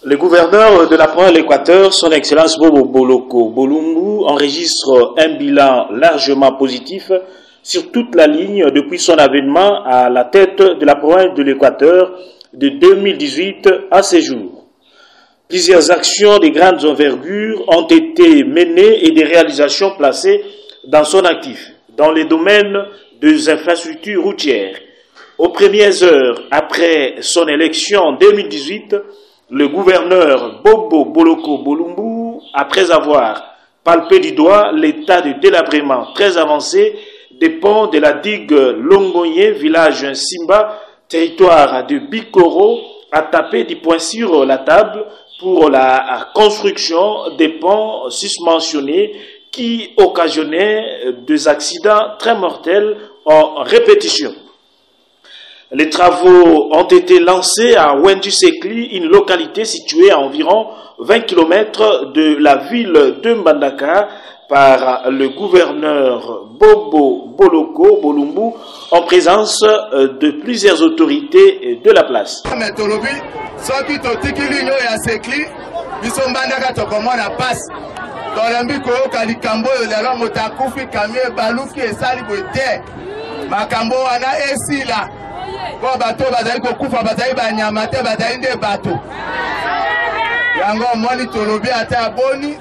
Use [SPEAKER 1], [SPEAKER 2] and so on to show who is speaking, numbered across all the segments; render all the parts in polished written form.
[SPEAKER 1] Le gouverneur de la province de l'Équateur, son Excellence Bobo Boloko Bolumbu, enregistre un bilan largement positif sur toute la ligne depuis son avènement à la tête de la province de l'Équateur de 2018 à ce jour. Plusieurs actions de grandes envergures ont été menées et des réalisations placées dans son actif, dans les domaines des infrastructures routières. Aux premières heures après son élection en 2018, le gouverneur Bobo Boloko Bolumbu, après avoir palpé du doigt l'état de délabrement très avancé des ponts de la digue Longoye, village Simba, territoire de Bikoro, a tapé du poing sur la table pour la construction des ponts susmentionnés qui occasionnaient des accidents très mortels en répétition. Les travaux ont été lancés à Wendu-Sekli, une localité située à environ 20 km de la ville de Mbandaka, par le gouverneur Bobo Boloko Bolumbu, en présence de plusieurs autorités de la place.
[SPEAKER 2] Bon bateau bazali kokufa bazali banyamate bazali nde bato yango moni tolobi ata boni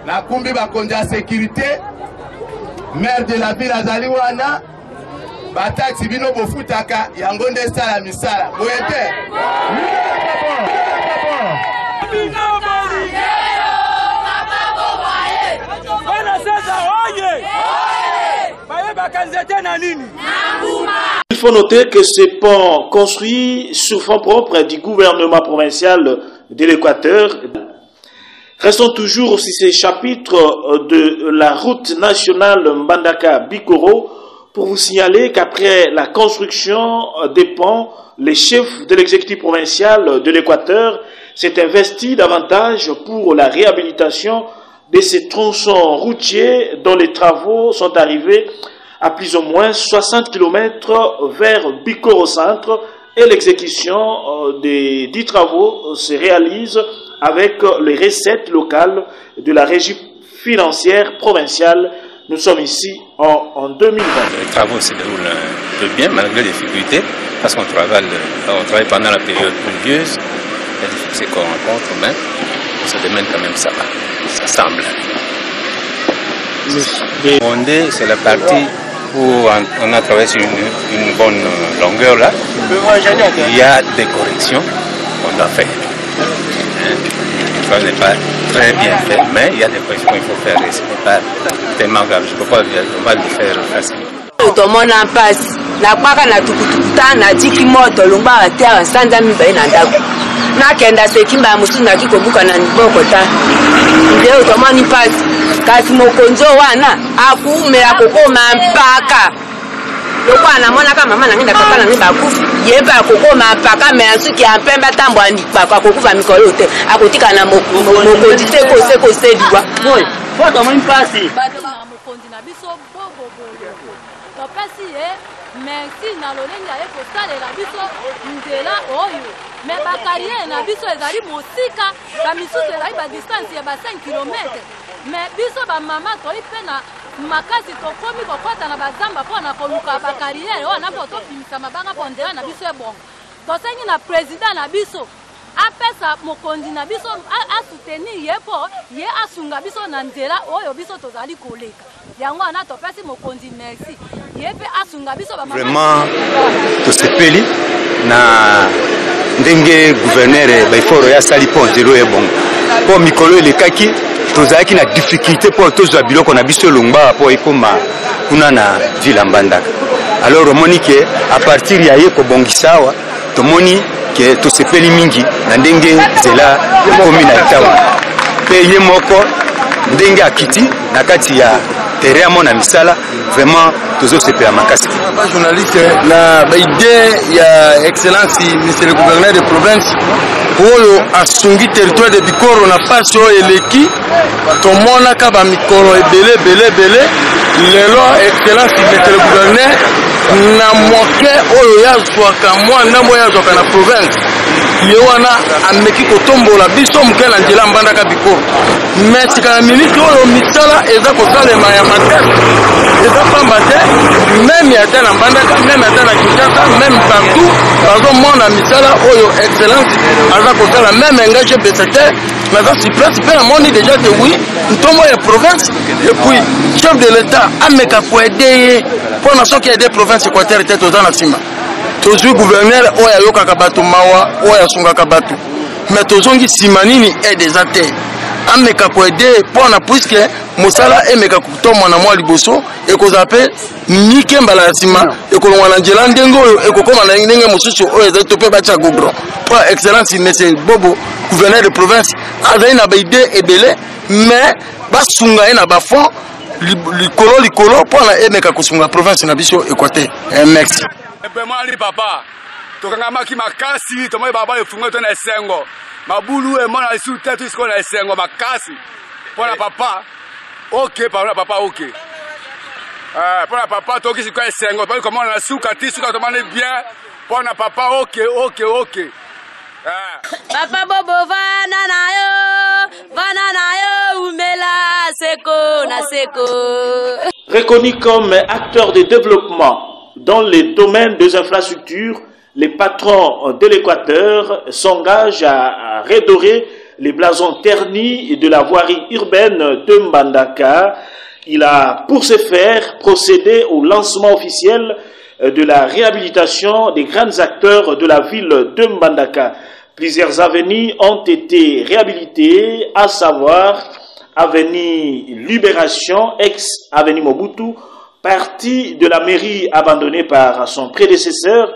[SPEAKER 2] na kumbi bakonzi ya sécurité maire de la ville azali wana bataxi bino bofutaka yango nde sala misala boyete
[SPEAKER 1] Il faut noter que ces ponts construits sur fonds propres du gouvernement provincial de l'Équateur. Restons toujours aussi ces chapitres de la route nationale Mbandaka-Bikoro pour vous signaler qu'après la construction des ponts, les chefs de l'exécutif provincial de l'Équateur s'est investi davantage pour la réhabilitation de ces tronçons routiers dont les travaux sont arrivés à plus ou moins 60 km vers Bikoro Centre et l'exécution des 10 travaux se réalise avec les recettes locales de la régie financière provinciale. Nous sommes ici en 2020.
[SPEAKER 3] Les travaux se déroulent très bien malgré les difficultés parce qu'on travaille pendant la période pluvieuse. Les difficultés qu'on rencontre, mais ça demande quand même ça va. Ça semble. Rondé, c'est la partie où on a traversé une bonne longueur là. Il y a des corrections qu'on a faites. Ça n'est pas très bien fait, mais il y a des corrections qu'il faut faire et ce n'est pas tellement grave. Je ne peux pas on va le faire facilement.
[SPEAKER 4] Nakenda sekimba musuna kikobuka na nibokota ndio utamani pasi kasi mokonzo wana akuumela kokoma mpaka lokwa anamona kama mama nangenda papa na ngiba kufu yeba kokoma mpaka me asuki ampemba tambo andipaka kokuva mikolo te akotika na mokonzi seko sediwa moi foto mo mpasi
[SPEAKER 5] mokonzi na biso bobo to pasi merci na lolenga ye postale la biso ndela oyo mais ba carrière na biso ezali mosika ba misusu ezali ba distance ya ba 5 km mais biso ba mama toi pe na makasi tokomi kokwata na bazamba po na koluka ba carrière oyo na poto fimisa mabanga pondela na biso ebongo tosengi na président na biso apesa mokonzi na biso a soutenir ye po ye asunga biso na nzela oyo biso tozali koleka yango ana topesi mokonzi merci ye pe asunga biso ba mama
[SPEAKER 6] vraiment tosepeli na ndenge gouverneur baiforo ya sali po nzelo ebongo po mikolo elekaki tozalaki na difficulté po tozwa biloko na biso longba po ekoma kuna na ville Mbandaka. Alors omoni ke a partir ya ye kobongisa awa tomoni ke tosepeli mingi na ndenge nzela ekomi na etawa pe ye moko ndenge akiti na kati ya terrain mona misala vraiment tozosepela makasi.
[SPEAKER 2] Journaliste na baide ya excellence monsieur le gouverneur de province oyo asungi territoire de Bikoro na pasi oyo eleki tomona ka ba mikolo ebele lelo excellence monsieur le gouverneur na moke oyo yazwaka mwana moyo yazwaka na province
[SPEAKER 7] yewana ameki kotombola biso muke na nzela mbandaka bikoro mais sikana minute oyo misala eza kosalema ya makasi eza pamba te même ata na mbandaka même ata na Kinshasa même partout bazomona misala oyo excellence aza kosala même engage BCT naza sur place mpe namoni déjà que oui ntombo ya province et puis chef de l'état ameka koede ye mpona soki aide province équateur te toza na nsima tozwi gouverneur oyo ayokaka bato mawa oyo asungaka bato mais tozongi nsima nini aide eza te ameka koede mpona puiske mosala emeka kotomwa na mwa liboso ekozala mpe mike mbala ya nsima ekolongwa na nzela ndenge oyo ekokoma na ndenge mosusu oyo ezali to mpe batya goudron mpo excellence monsieur Bobo gouverneur de province azali na baide ebele mais basunga ye na bafond likolo mpona emeka kosunga province na biso Équateur. Merci.
[SPEAKER 8] Ebemali papa tokangamaki makasi tomoi baba efunga to na esengo mabulu emona isu tetu isko na esengo makasi pona papa OK pona papa OK pona papa toki sikwa esengo pa komona na suka ti suka tomane bien pona papa OK
[SPEAKER 9] Papa Bobo vana nayo umela seko na seko.
[SPEAKER 1] Reconnu comme acteur de développement dans les domaines des infrastructures, les patrons de l'Équateur s'engagent à redorer les blasons ternis de la voirie urbaine de Mbandaka. Il a pour ce faire procédé au lancement officiel de la réhabilitation des grands acteurs de la ville de Mbandaka. Plusieurs avenues ont été réhabilitées, à savoir avenue Libération, ex-avenue Mobutu, partie de la mairie abandonnée par son prédécesseur,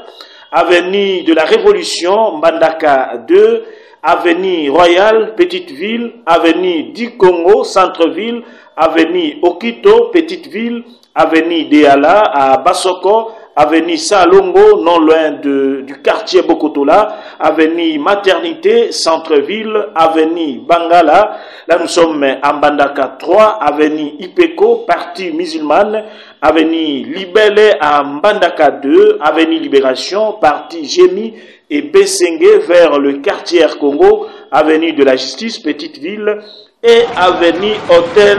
[SPEAKER 1] avenue de la Révolution, Mbandaka 2, avenue Royale, Petite Ville, avenue du Congo, Centre-Ville, avenue Okito, Petite Ville, avenue Deala à Basoko, avenue Salongo, non loin du quartier Bokotola, avenue Maternité, Centre-Ville, avenue Bangala, là nous sommes à Mbandaka 3, avenue Ipeko, partie musulmane, avenue Libele à Mbandaka 2, avenue Libération, partie Gémi et Bessengue vers le quartier Air Congo, avenue de la Justice, Petite Ville et avenue Hôtel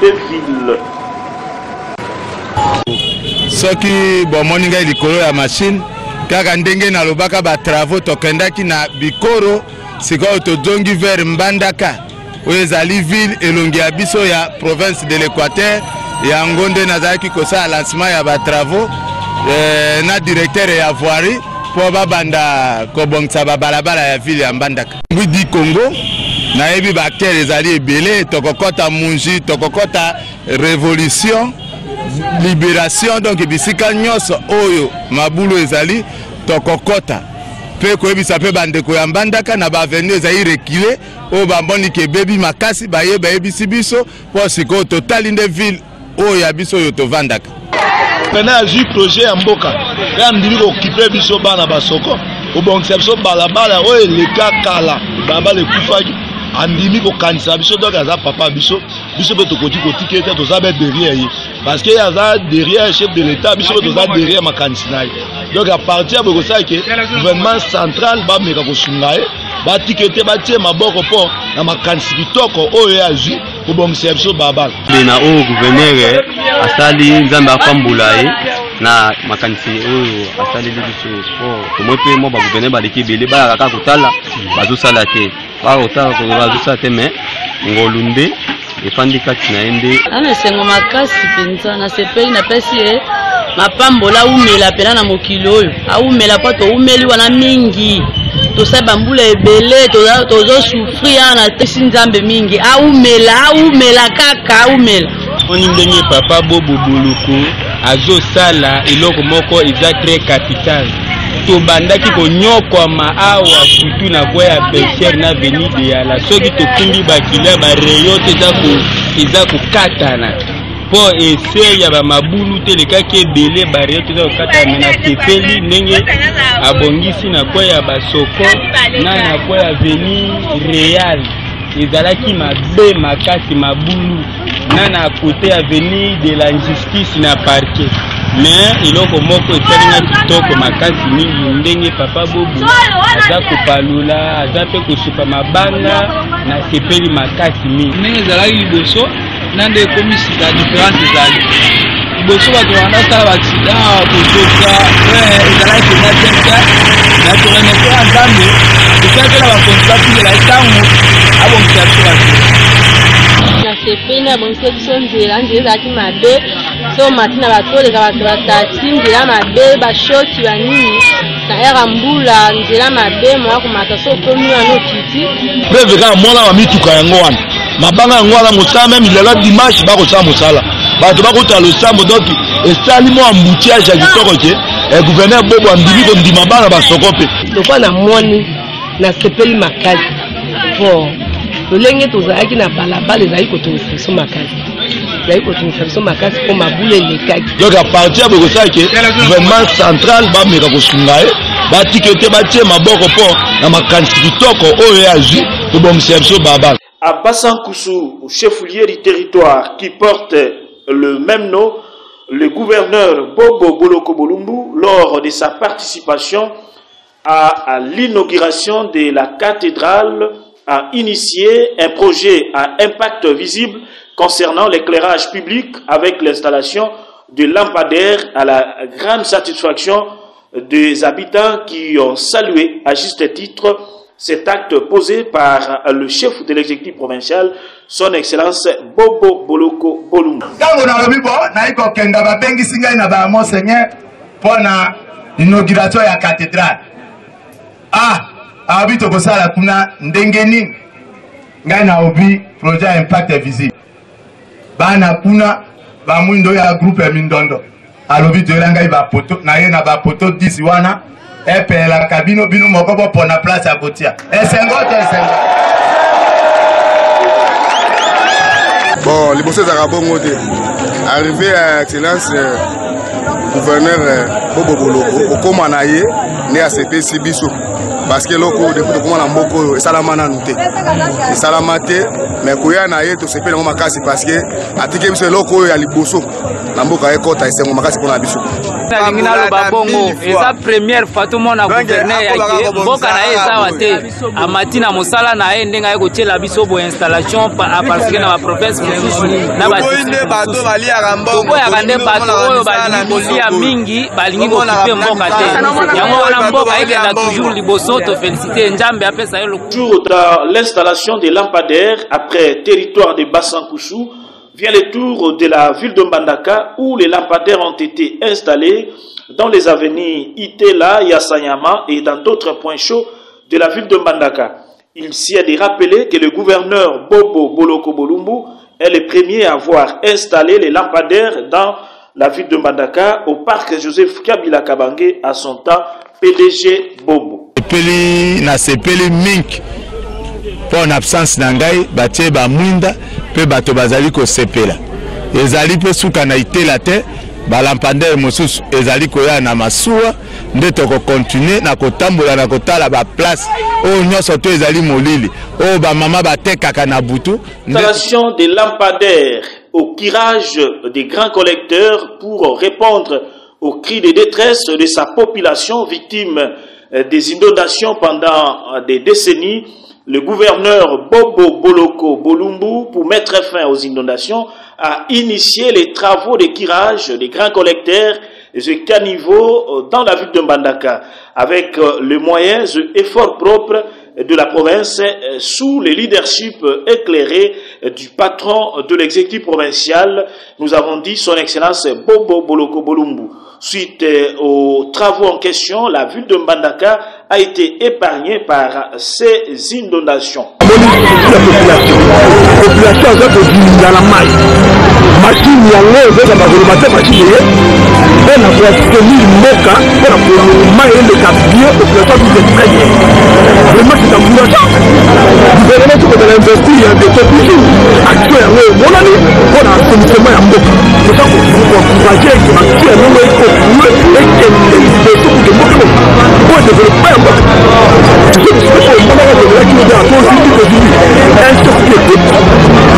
[SPEAKER 1] de Ville.
[SPEAKER 2] Soki bomoninga likolo ya machine kaka ndenge na lobaka ba travaux tokendaki na Bikoro sikoyo tozongi vers Mbandaka oyo ezali ville elongi ya biso ya province de l'Équateur yango nde nazalaki kosala lancement ya ba travaux na directeur ya voirie po babanda kobongisa babalabala ya ville ya Mbandaka Mbudi Congo nayebi ba acteur ezali ebele tokokota Munji tokokota Révolution Libération donc bisika nyonso oyo mabulu ezali tokokota pe koyebisa pe bandeko ya Mbandaka na ba avenue ezali reculé o bamboni ke bebi makasi bayeba yebisi biso po siko totali nde ville oyo ya biso yo tovandaka
[SPEAKER 10] pena aju projet ya mboka ya ndimi ko occuper biso bana basoko obongisa biso balabala oyo leka kala balabala ekufaki andimi ko kanisa biso donc aza papa biso pe tokoti kotike te tozabe derrière ye parce que aza derrière chef de l'état biso pe toza derrière makanisi na ye donc à partir de ça que gouvernement central ba meka ko sungaye ba tikete ba tie maboko po na makanisi bitoko oyo azui ko bongisa biso babala
[SPEAKER 11] na o gouverneur asali nzamba akambula ye na makanisi oyo asali biso po tomope mo ba gouverneur ba lekibele ba kaka kotala bazo sala te ba otala ko bazo sala te mais ngolunde efandi kati na ende
[SPEAKER 12] ana sengo makasi penza na sepeli na pesi e mapambola umela pena na mokilo oyo aumela po to umeli wana mingi to saba mbula ebele tozo souffrir na tesi nzambe mingi aumela kaka aumela
[SPEAKER 13] oni ndenge papa Bobo Buluku azo sala eloko moko eza très capital to bandaki ko nyokwa maawa kutu na kwa ya pêcheur na veni de ala soki to kumbi bakila ba reyo te eza ko katana po ese ya ba mabulu te lekaki ebele ba reyo te eza ko katana na tepeli ndenge abongisi na kwa ya basoko na kwa ya veni real ezalaki mabe makasi mabulu na côté avenue de la justice na parquet mais iloko moko esalinga kitoko makasi mingi ndenge papa bobu aza kopalula aza mpe kosupa mabanga na sepeli makasi mingi ndenge ezalaki liboso nande ekomisika différente ezali liboso bato bandasala baaksida kozoka ezalaki penza tete na toremetera nzambe esakela bakontrapidela ntango abongisa biso bato
[SPEAKER 12] nasepeli abongisa biso nzela ezalaki mabe so matina batoleka bato batati nzela mabe bashoti banini na era mbula nzela mabe moya komata so komi wana okiti
[SPEAKER 10] preve kaka mwana wa mituka yango wana mabanga yango wana mosala meme lelo dimanche bakosala mosala bato bakotala losambo donc esali mwa embouteillage ya kitoko ke gouverneur bobo andimi kondima bana basoko mpe
[SPEAKER 14] lokwa na moni nasepeli makasi po lolenge tozalaki na balabala ezali kotungisa biso makasi ezali kotungisa biso makasi mpo mabula elekaki
[SPEAKER 10] donc a partir ya bokosala ke gouvernement central bameka kosunga ye batike te batie maboko mpo na makanisi kitoko oyo ye azwi tobongisa biso balabala.
[SPEAKER 1] À Bassankoussou, chef-lieu du territoire qui porte le même nom, le gouverneur Bobo Boloko Bolumbu, lors de sa participation à l'inauguration de la cathédrale, a initié un projet à impact visible concernant l'éclairage public avec l'installation de lampadaires à la grande satisfaction des habitants qui ont salué à juste titre cet acte posé par le chef de l'exécutif provincial, son excellence Bobo Boloko Bolumbu.
[SPEAKER 2] Tango na lobi bo na iko kenda ba bengi singa na ba monseigneur pour na inauguration ya cathédrale. Abito kosala kuna ndengeni ngai na obi projet impact visible. Bana kuna ba mwindo ya groupe Mindondo. Alobi to ngai ba poto na ye na ba poto 10 wana. La cabine bino moko pour la place à Botia.
[SPEAKER 15] Bon, les bosses d'Arabongo, arrivé à excellence gouverneur Bobo Boloko, au Komanaye, né à CPC Bissou. Parce que loko depuis le comment la mboko et salamana nouté et salamate mais koya na ye to sepe na makasi parce que atike biso loko ya liboso na mboka ekota esengo makasi pona biso
[SPEAKER 16] na lingina lo babongo eza première fois tout monde a gouverneur ya ki mboka na ye sawa te amatina mosala na ye ndenga ye kotiela biso bo installation parce que na ba province na ba bato bali arambo ya kande bato oyo bali kolia mingi balingi kokipe mboka te yango wana mboka ekenda toujours liboso.
[SPEAKER 1] Toujours dans l'installation des lampadaires après territoire de Bassankoussou, vient le tour de la ville de Mbandaka où les lampadaires ont été installés dans les avenues Itela, Yassanyama et dans d'autres points chauds de la ville de Mbandaka. Il s'y est de rappeler que le gouverneur Bobo Boloko Bolumbu est le premier à avoir installé les lampadaires dans la ville de Mbandaka au parc Joseph Kabila Kabange à son temps PDG Bobo.
[SPEAKER 10] Nasepeli mink pour en absence nangai batie ba mwinda pe bato bazali ko sepela ezali pe suka na itela te ba lampadaire mosusu ezali ko ya na masuwa nde to ko continuer na kotambola na kotala ba place o nyoso to ezali molili o ba mama batekaka na butu.
[SPEAKER 1] Installation des lampadaires au tirage des grands collecteurs pour répondre aux cris de détresse de sa population victime des inondations pendant des décennies. Le gouverneur Bobo Boloko Bolumbu, pour mettre fin aux inondations, a initié les travaux de tirage des grands collecteurs et de caniveaux dans la ville de Mbandaka, avec les moyens et efforts propres de la province sous le leadership éclairé du patron de l'exécutif provincial. Nous avons dit son excellence Bobo Boloko Bolumbu. Suite aux travaux en question, la ville de Mbandaka a été épargnée par ces inondations.
[SPEAKER 17] Les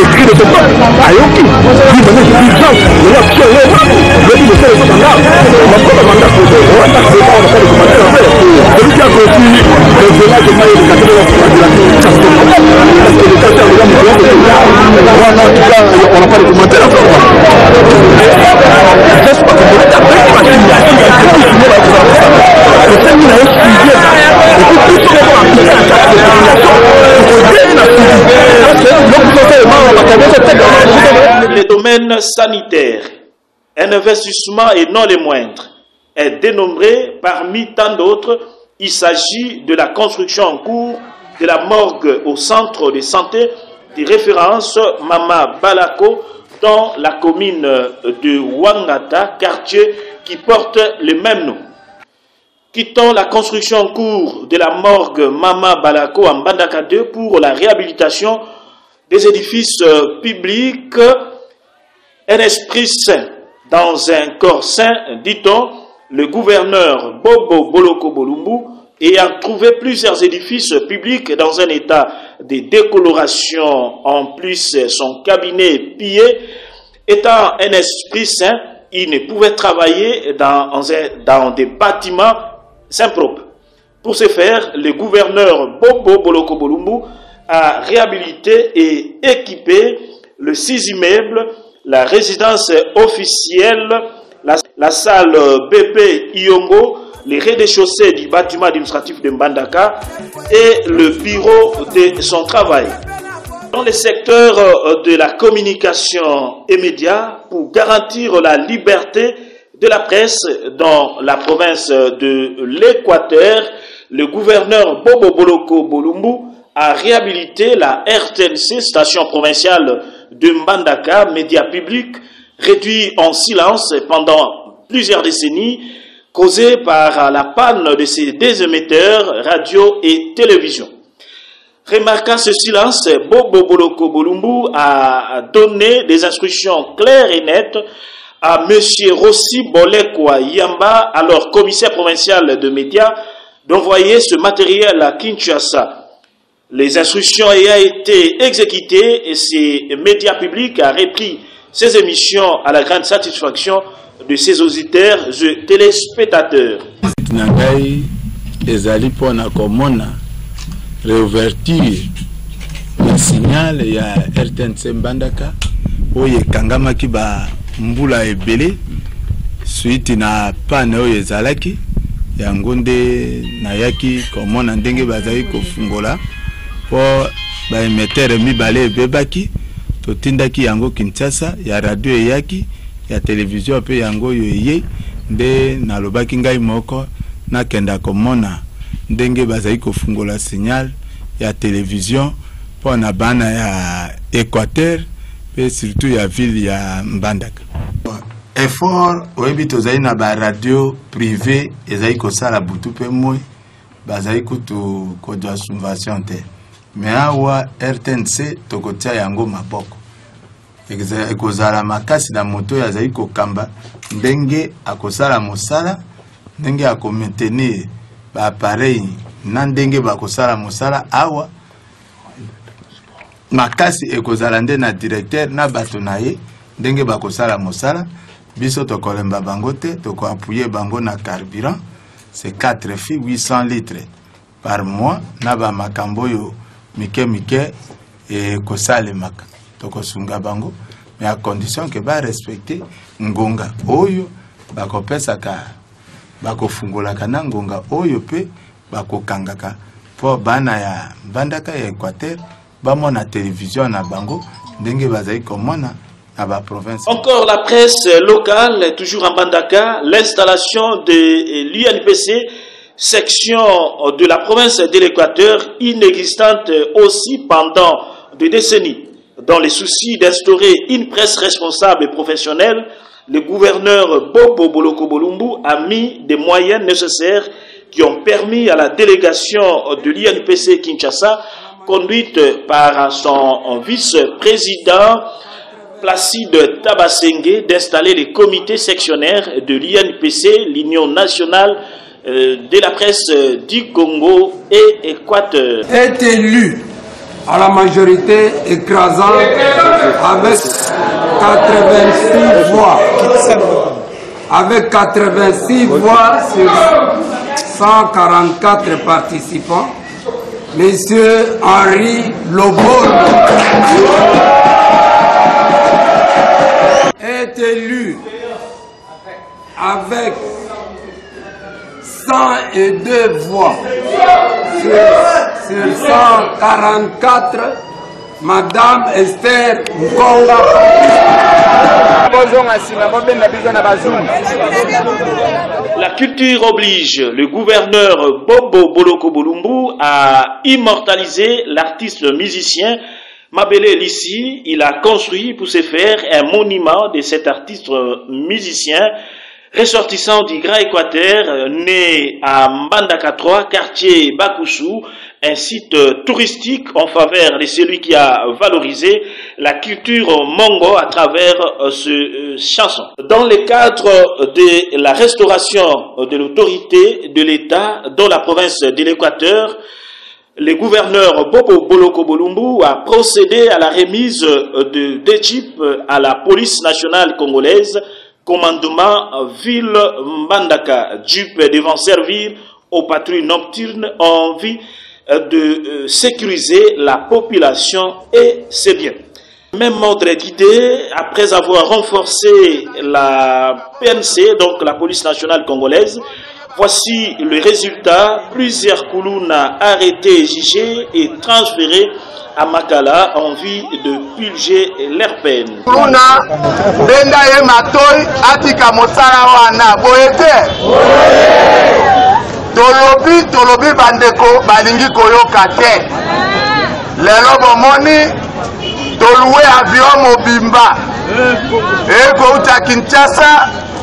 [SPEAKER 17] cris de ce peuple,
[SPEAKER 10] On n'a pas de commentaires à faire.
[SPEAKER 1] Le domaine sanitaire, un investissement et non les moindres, est dénombré parmi tant d'autres. Il s'agit de la construction en cours de la morgue au centre de santé de référence Mama Balako dans la commune de Wangata, quartier qui porte le même nom. Quittons la construction en cours de la morgue Mama Balako en Mbandaka 2 pour la réhabilitation des édifices publics. Un esprit saint dans un corps saint, dit-on, le gouverneur Bobo Boloko Bolumbu, ayant trouvé plusieurs édifices publics dans un état de décoloration, en plus son cabinet pillé, étant un esprit saint, il ne pouvait travailler dans des bâtiments saint propres. Pour ce faire, le gouverneur Bobo Boloko Bolumbu a réhabilité et équipé le 6 immeubles, la résidence officielle, la salle BP Iongo, les rez-de-chaussée du bâtiment administratif de Mbandaka et le bureau de son travail. Dans le secteur de la communication et médias, pour garantir la liberté de la presse dans la province de l'Équateur, le gouverneur Bobo Boloko Bolumbu a réhabilité la RTNC, station provinciale de Mbandaka, média public, réduit en silence pendant plusieurs décennies, causé par la panne de ces deux émetteurs, radio et télévision. Remarquant ce silence, Bobo Boloko Bolumbu a donné des instructions claires et nettes à M. Rossi Bolekwa Yamba, alors commissaire provincial de médias, d'envoyer ce matériel à Kinshasa. Les instructions ayant été exécutées et ces médias publics a repris ces émissions à la grande satisfaction de ses auditeurs et téléspectateurs.
[SPEAKER 17] Réouverture le signal ya RTNC Mbandaka oye kangamaki ba mbula ebele suite na pane oye ezalaki yango nde nayaki komona ndenge bazali kofungola po ba emettere mibale ebebaki totindaki yango Kinshasa ya radio eyaki ya television pe yango yo eye nde nalobaki ngai moko nakenda komona ndenge bazali kofungola signal ya télévision pour na bana ya Équateur et surtout ya ville ya Mbandaka. Effort oyebi tozali na ba radio privé ezali kosala butu pe moi bazali kutu kodwa subvention te mais awa RTNC tokotia yango maboko ekozala makasi na moto yazali kokamba ndenge akosala mosala ndenge akomaintenir ba appareil na ndenge bakosala mosala awa makasi ekozala nde na directeur na bato na ye ndenge bakosala mosala biso tokolemba bango te tokoappuyer bango na carburant c'est 4 filles 800 litres par mois na ba makambo yo mike e kosalemaka tokosunga bango mais à condition que ba respecter ngonga oyo bakopesaka bakofungolaka na ngonga oyo pe bakokangaka po bana ya Mbandaka ya Équateur bamona télévision na bango ndenge bazali komona na ba province.
[SPEAKER 1] Encore la presse locale, toujours en Mbandaka, l'installation de l'UNPC section de la province de l'Équateur, inexistante aussi pendant des décennies. Dans les soucis d'instaurer une presse responsable et professionnelle, le gouverneur Bobo Boloko Bolumbu a mis des moyens nécessaires qui ont permis à la délégation de l'INPC Kinshasa, conduite par son vice-président Placide Tabasengue, d'installer les comités sectionnaires de l'INPC, l'Union nationale de la presse du Congo et Équateur.
[SPEAKER 18] Est élu à la majorité écrasante avec 86 voix. avec 86 voix sur 144 participants, Monsieur Henri Lobol est élu avec 102 voix sur 144. Madame Esther Nkonga.
[SPEAKER 1] La culture oblige. Le gouverneur Bobo Boloko Bolumbu a immortalisé l'artiste musicien Mabele Lissi. Il a construit pour ce faire un monument de cet artiste musicien ressortissant du Grand Équateur, né à Mbandaka 3, quartier Bakusu, un site touristique en faveur de celui qui a valorisé la culture mongo à travers ce chanson. Dans le cadre de la restauration de l'autorité de l'État dans la province de l'Équateur, le gouverneur Bobo Boloko Bolumbu a procédé à la remise de jeeps à la police nationale congolaise, commandement ville Mbandaka. Jeep devant servir aux patrouilles nocturnes en vue de sécuriser la population et ses biens. Même ordre d'idée, après avoir renforcé la PNC, donc la police nationale congolaise, voici le résultat. Plusieurs Koulouna arrêtés, jugés et transférés à Makala en vue de purger leur peine.
[SPEAKER 2] Koulouna, Benda ye Matoy, Atika Motsara wana, boete. Tolobi bandeko, balingi koyoka te. Lelo bomoni, toluwe avion mobimba. Eko uta Kinshasa,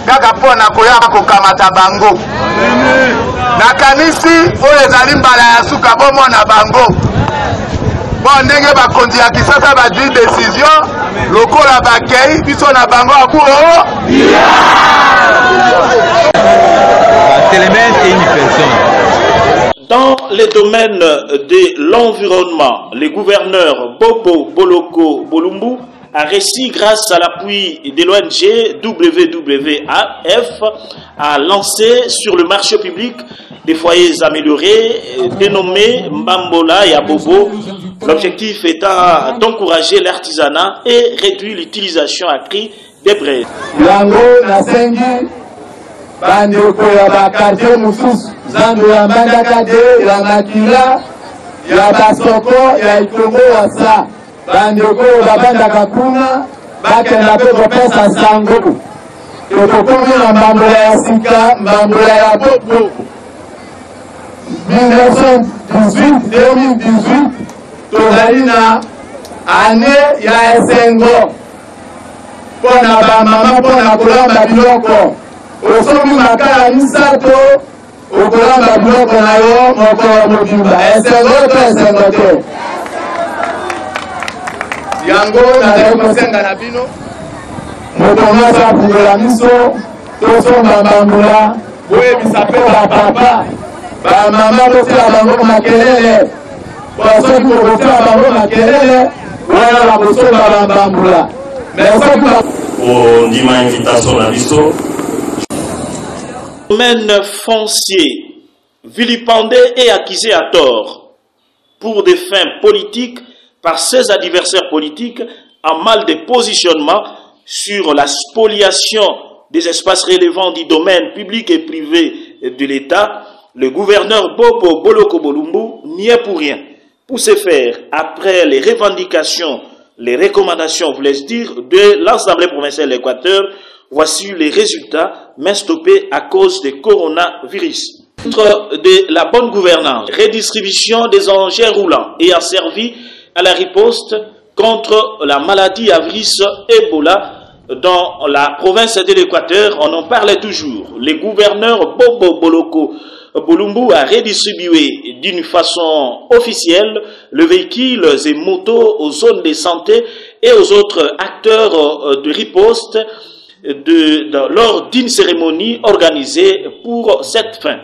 [SPEAKER 2] kaka pona koyaka kokamata bango. Nakanisi, oyo ezali mbala ya suka bomona bango. Bon, ndenge bakonzi ya Kisasa badui décision, lokola bakei, biso na bango akuro.
[SPEAKER 1] Dans les domaines de l'environnement, le gouverneur Bobo Boloko Bolumbu a réussi, grâce à l'appui de l'ONG WWF, à lancer sur le marché public des foyers améliorés dénommés Mbambola et Abobo. L'objectif étant d'encourager l'artisanat et réduire l'utilisation accrue des braises.
[SPEAKER 2] Bandeko ya bakartie mususu Zando ya Mbandaka de ya Makila ya Basoko ya Ikongo wasa bandeko babandaka kuna bakenda pe kopesa sango tokokomi na mbambola ya sika mbambola ya bobo 2018 tozali na ane ya esengo mpona bamama mpona kolamba biloko osomi makala misato okolamba biloko na yo mokolo mobimba esengo to esengo te yango nazali kosenga na bino moto nyonso apungola miso tosomba mbambola boyebisa mpe bapapa bamama botela bango makelele soki bokotela bango makelele wana bakosomba bambambola mais soki
[SPEAKER 1] ondima invitation na biso. Domaine foncier, vilipendé et accusé à tort pour des fins politiques par ses adversaires politiques en mal de positionnement sur la spoliation des espaces relevant du domaine public et privé de l'État, le gouverneur Bobo Boloko Bolumbu n'y est pour rien. Pour ce faire, après les revendications, les recommandations, voulais-je dire, de l'Assemblée provinciale de l'Équateur, voici les résultats, mais stoppés à cause du coronavirus. De la bonne gouvernance, redistribution des engins roulants ayant servi à la riposte contre la maladie à virus Ebola dans la province de l'Équateur, on en parlait toujours. Le gouverneur Bobo Boloko Bolumbu a redistribué d'une façon officielle le véhicule et motos aux zones de santé et aux autres acteurs de riposte lors d'une cérémonie organisée pour cette fin.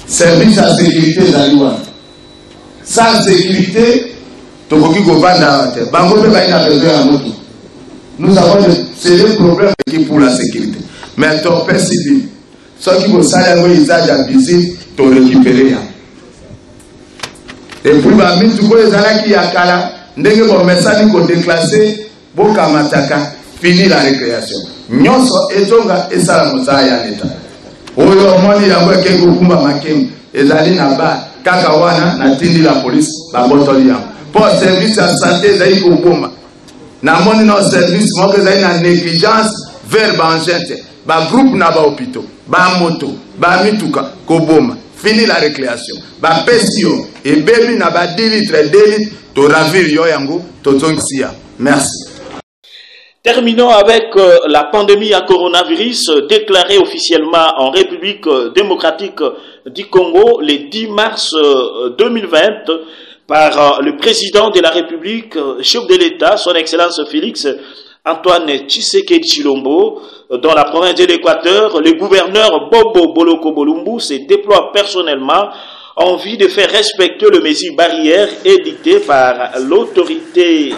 [SPEAKER 15] service à sécurité Zaliwan. Sans sécurité, Tokoki Gobanda, Bango Pebaïna besoin à moto. Nous avons de sérieux problèmes pour la sécurité. Mais ton père civil, ceux qui vont savoir ils ont abusé, t'ont récupéré. Et puis, Bami, tu vois, les gens qui y a Kala, ndenge bon message qu'on déclassé, Boka Mataka, fini la récréation. Nyonso etonga esala mozaya leta. Oyo moni yango ke kukumba makemu ezali na ba kaka wana na tindi la police ba botoli yango. Pour service à santé zai ko bomba. Na moni no service mo ke zai na négligence vers ba enchente. Ba groupe na ba hôpitaux, ba moto, ba mituka ko bomba. Fini la récréation. Ba pesio et baby na ba 10 litres to ravir yo yango to zongsia. Merci.
[SPEAKER 1] Terminons avec la pandémie à coronavirus déclarée officiellement en République démocratique du Congo le 10 mars 2020 par le président de la République, chef de l'État, son Excellence Félix Antoine Tshisekedi Tshilombo. Dans la province de l'Équateur, le gouverneur Bobo Boloko Bolumbu se déploie personnellement en vue de faire respecter les mesures barrières édictées par l'autorité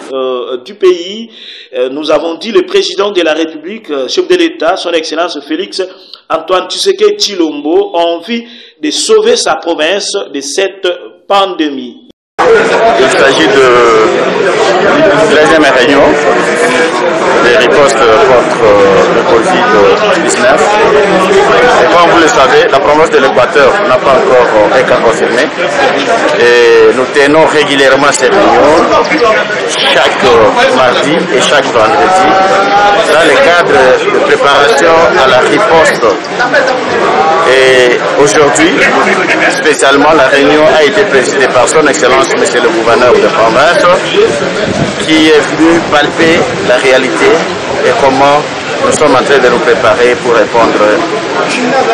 [SPEAKER 1] du pays. Nous avons dit le président de la République, chef de l'État, son Excellence Félix Antoine Tshisekedi Tshilombo, en vue de sauver sa province de cette pandémie.
[SPEAKER 19] Il s'agit de 13e réunion des ripostes contre le Covid-19. Et comme vous le savez, la province de l'Équateur n'a pas encore un cas confirmé. Et nous tenons régulièrement ces réunions chaque mardi et chaque vendredi dans le cadre de préparation à la riposte. Et aujourd'hui, spécialement, la réunion a été présidée par son Excellence, Monsieur le gouverneur de province, qui est venu palper la réalité et comment nous sommes en train de nous préparer pour répondre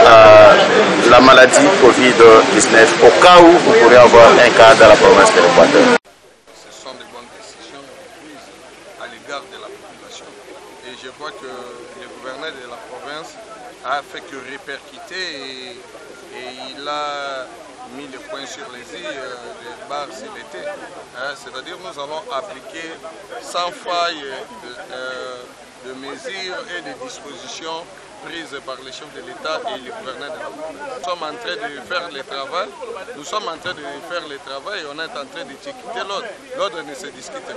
[SPEAKER 19] à la maladie Covid-19 au cas où vous pourrez avoir un cas dans la province de l'Équateur.
[SPEAKER 20] Ce sont de bonnes décisions prises à l'égard de la population. Et je vois que le gouverneur de la province a fait que répercuter et il a mis le point sur les i des bars cet été. C'est-à-dire nous allons appliquer sans faille de mesures et de dispositions prises par les chefs de l'État et les gouverneurs de la province. Nous sommes en train de faire le travail, et on est en train de quitter l'ordre. L'ordre ne se discute pas.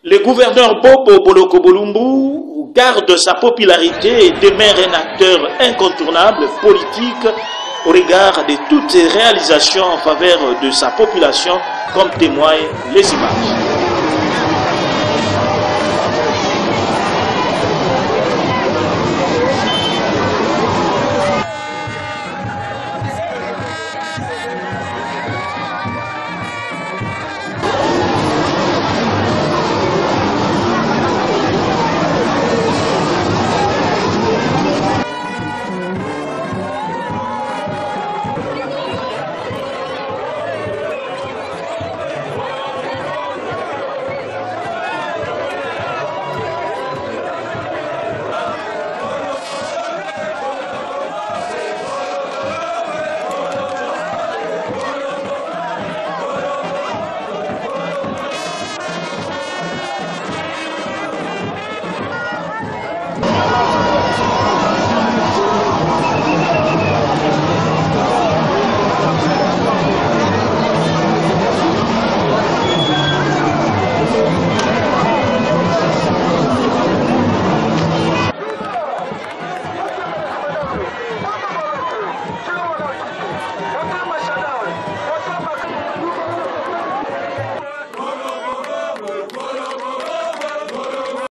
[SPEAKER 1] Le gouverneur Bobo Boloko Bolumbu garde sa popularité et demeure un acteur incontournable politique au regard de toutes ses réalisations en faveur de sa population, comme témoignent les images.